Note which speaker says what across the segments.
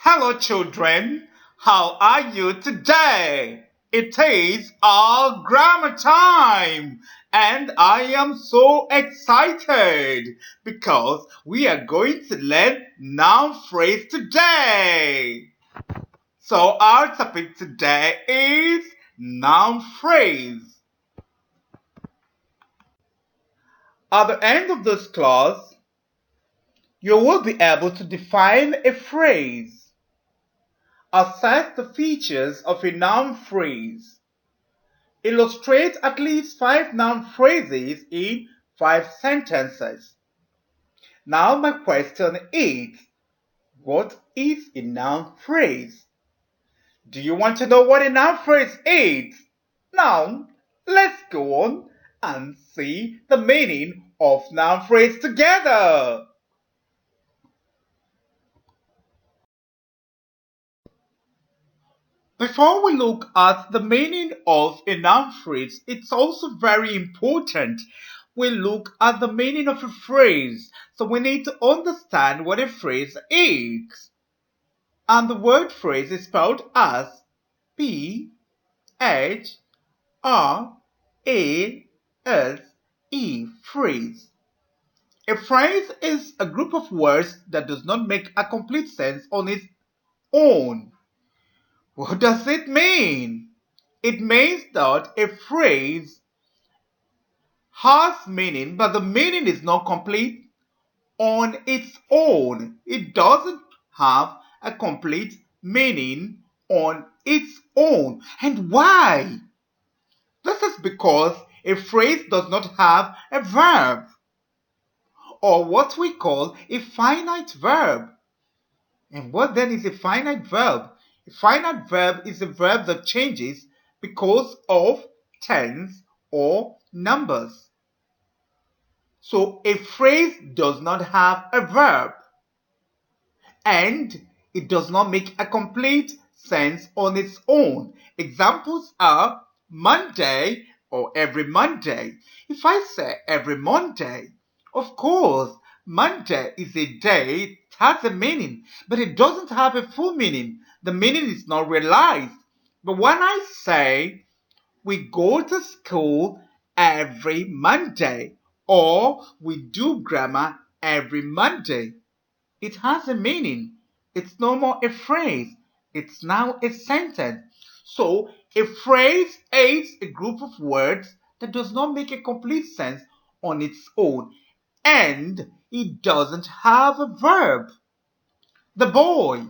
Speaker 1: Hello, children. How are you today? It is our grammar time, and I am so excited because we are going to learn noun phrase today. So, our topic today is noun phrase. At the end of this class, you will be able to define a phrase. Assess the features of a noun phrase. Illustrate at least 5 noun phrases in 5 sentences. Now my question is, what is a noun phrase? Do you want to know what a noun phrase is? Now, let's go on and see the meaning of noun phrase together. Before we look at the meaning of a noun phrase, it's also very important we look at the meaning of a phrase. So we need to understand what a phrase is. And the word phrase is spelled as P-H-R-A-S-E, phrase. A phrase is a group of words that does not make a complete sense on its own. What does it mean? It means that a phrase has meaning, but the meaning is not complete on its own. It doesn't have a complete meaning on its own. And why? This is because a phrase does not have a verb, or what we call a finite verb. And what then is a finite verb? A finite verb is a verb that changes because of tense or numbers. So a phrase does not have a verb, and it does not make a complete sense on its own. Examples are Monday or every Monday. If I say every Monday, of course, Monday is a day, it has a meaning, but it doesn't have a full meaning. The meaning is not realized. But when I say we go to school every Monday, or we do grammar every Monday, it has a meaning. It's no more a phrase. It's now a sentence. So a phrase is a group of words that does not make a complete sense on its own, and it doesn't have a verb. The boy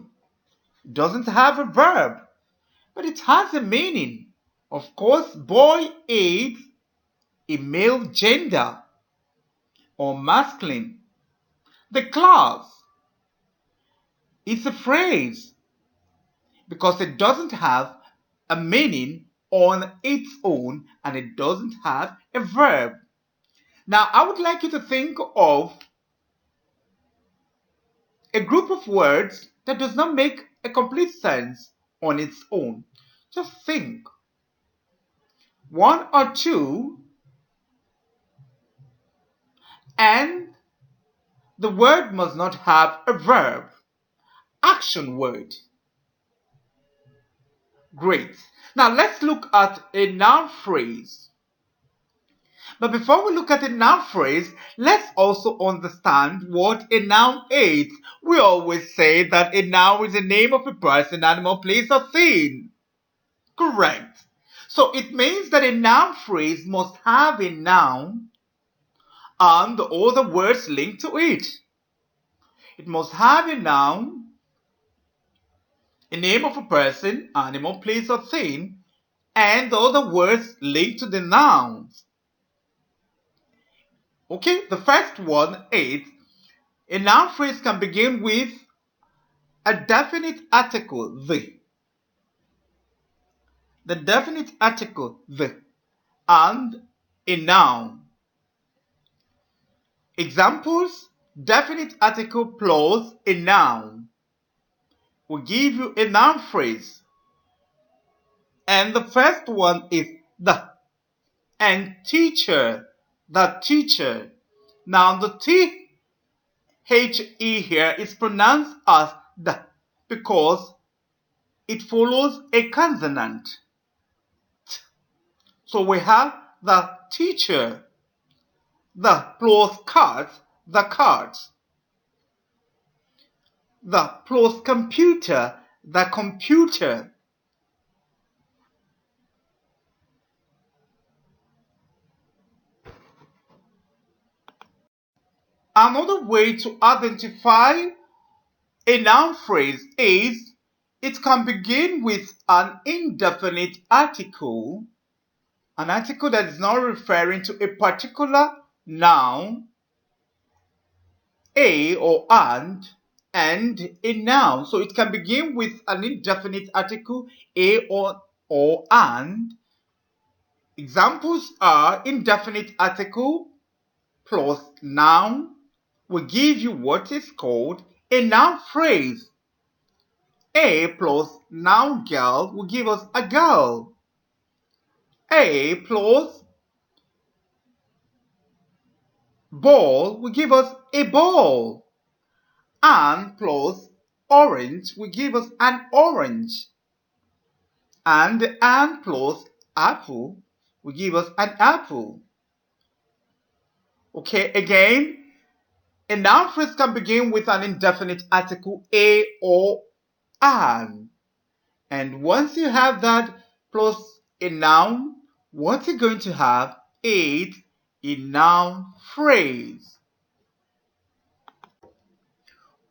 Speaker 1: doesn't have a verb, but it has a meaning. Of course, boy is a male gender or masculine. The class is a phrase because it doesn't have a meaning on its own and it doesn't have a verb. Now, I would like you to think of a group of words that does not make a complete sense on its own. Just think. One or two, and the word must not have a verb. Action word. Great. Now let's look at a noun phrase. But before we look at a noun phrase, let's also understand what a noun is. We always say that a noun is the name of a person, animal, place, or thing. Correct. So it means that a noun phrase must have a noun and all the words linked to it. It must have a noun, a name of a person, animal, place, or thing, and all the words linked to the nouns. Okay, the first one is a noun phrase can begin with a definite article, the. The definite article, the, and a noun. Examples: definite article plus a noun will give you a noun phrase. And the first one is the. And teacher, the teacher. Now the T-H-E here is pronounced as the because it follows a consonant. So we have the teacher, the plus cards, the cards, the plus computer, the computer. Another way to identify a noun phrase is it can begin with an indefinite article, an article that is not referring to a particular noun, a or and a noun. So it can begin with an indefinite article, a or and. Examples are indefinite article plus noun will give you what is called a noun phrase. A plus noun girl will give us a girl. A plus ball will give us a ball. And plus orange will give us an orange. And plus apple will give us an apple. Okay, again, a noun phrase can begin with an indefinite article, a or an. And once you have that plus a noun, what you're going to have is a noun phrase.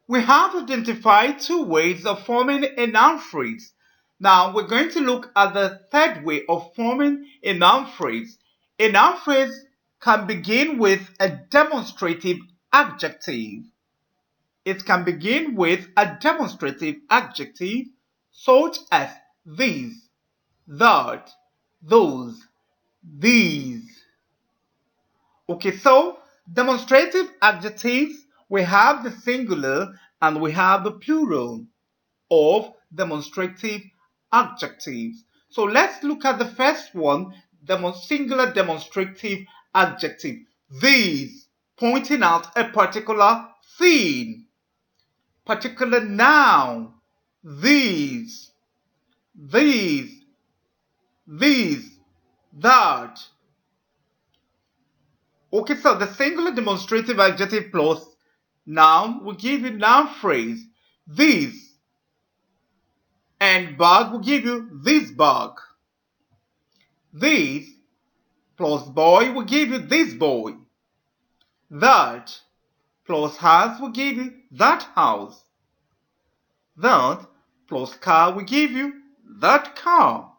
Speaker 1: We have identified two ways of forming a noun phrase. Now we're going to look at the third way of forming a noun phrase. A noun phrase can begin with a demonstrative adjective. It can begin with a demonstrative adjective such as these, that, those, these. Okay, so demonstrative adjectives, we have the singular and we have the plural of demonstrative adjectives. So let's look at the first one, the singular demonstrative adjective. These, pointing out a particular thing, particular noun. These, these, that. Okay, so the singular demonstrative adjective plus noun will give you noun phrase. This and bag will give you this bag. This plus boy will give you this boy. That plus house will give you that house. That plus car will give you that car.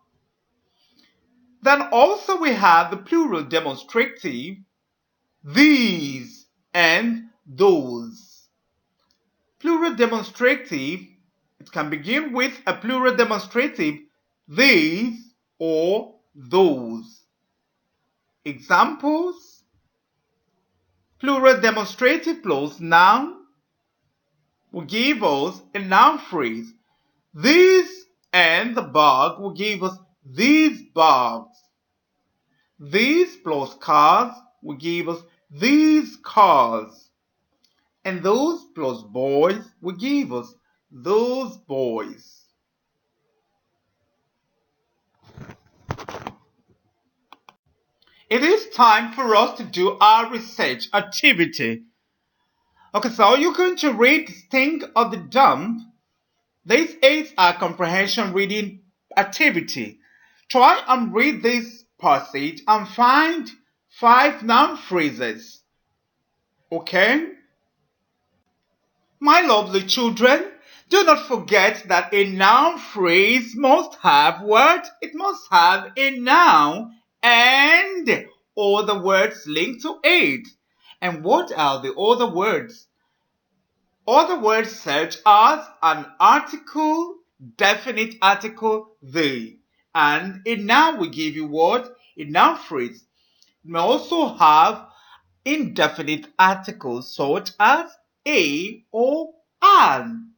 Speaker 1: Then also we have the plural demonstrative, these and those. Plural demonstrative, it can begin with a plural demonstrative, these or those. Examples: plural demonstrative plus noun will give us a noun phrase. This and the bag will give us these bags. These plus cars will give us these cars. And those plus boys will give us those boys. It is time for us to do our research activity. Okay, so you're going to read Sting of the Dump. This is our comprehension reading activity. Try and read this passage and find 5 noun phrases. Okay? My lovely children, do not forget that a noun phrase must have what? It must have a noun and other words linked to it. And what are the other words? Other words such as an article, definite article, the. And a noun will give you what? A noun phrase. It may also have indefinite articles such as a or an.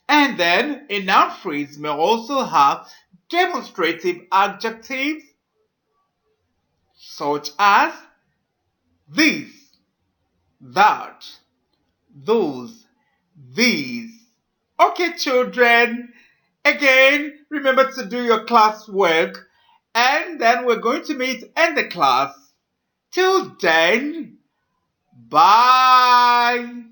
Speaker 1: And then a noun phrase may also have demonstrative adjectives such as this, that, those, these. Okay, children. Again, remember to do your classwork, and then we're going to meet in the class. Till then, bye.